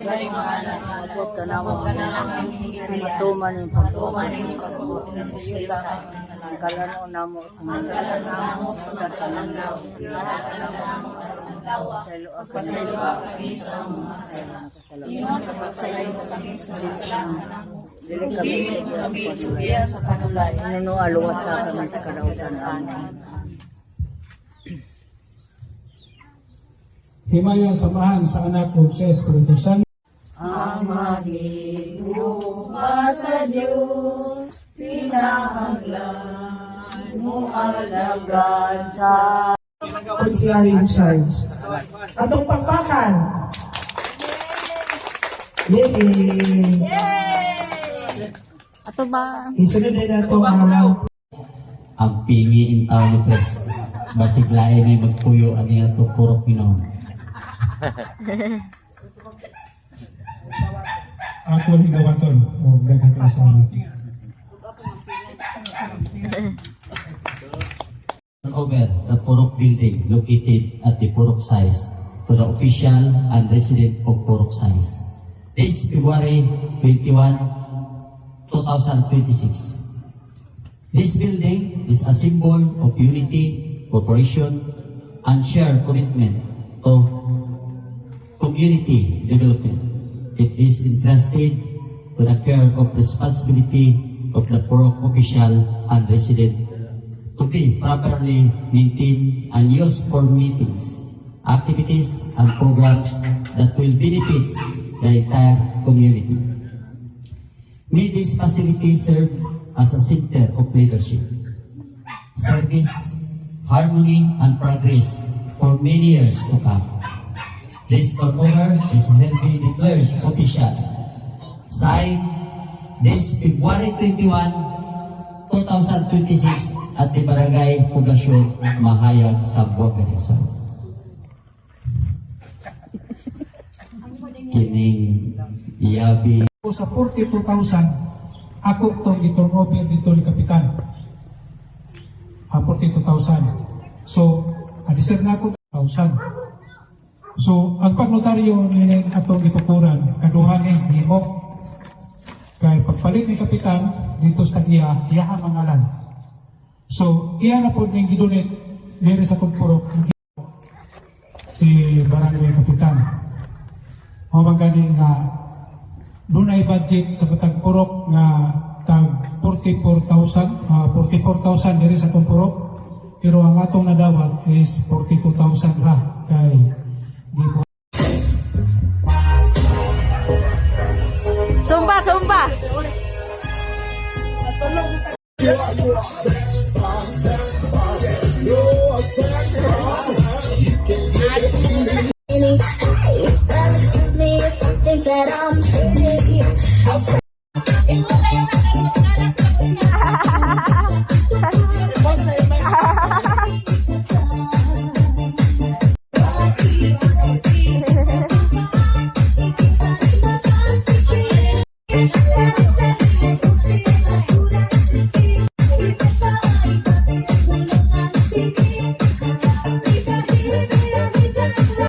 Abot ka na mo. Matuman yung pagbubuhat ng siya. Kalano na mo. Sa katananaw. Sa loob kami sa mga dili kami sa panulay. Ano aluwat sa kami sa kadautan amin. Himaya samahan sa anak ko sa Espiritu Santo. Ama luma sa Diyos, pinahanglan mo alagad sa Auxiliary in charge. Atong pagpakan. Yay! ato ba? Isunod na ito ang pingi in tao ni Pres. Basiglae may magpuyo ang iya to purok Pinoon. ako higawaton. O, naghatay sa Over the Purok building located at the Purok size to the official and resident of Purok size. This February 21, 2026. This building is a symbol of unity, cooperation, and shared commitment to community development. It is entrusted to the care of responsibility of the Purok official and resident to be properly maintained and used for meetings, activities, and programs that will benefit the entire community. May this facility serve as a center of leadership, service, harmony, and progress for many years to come. This turnover is hereby declared official. Signed this February 21, 2026 at the Barangay Poblasyon Mahayag, Sambuanga del Sur. Kining iyabi sa 42,000 ako itong i-turnover dito ni Kapitan. 42,000. So, adisir na ako 1,000. So, ang pagnotaryo ni atong itukuran, kaduhan ni himo. Kay pagpalit ni Kapitan, dito sa tagiya, iyaha mangalan. So, iya na po niyang gidunit, diri sa Purok, si Barangay Kapitan. Mamagani nga, doon ay budget sa Batang Purok nga tag 44,000 diri sa atong Purok, pero ang atong nadawat is 42,000 ra kay di po. Sumba! That I'm pretty.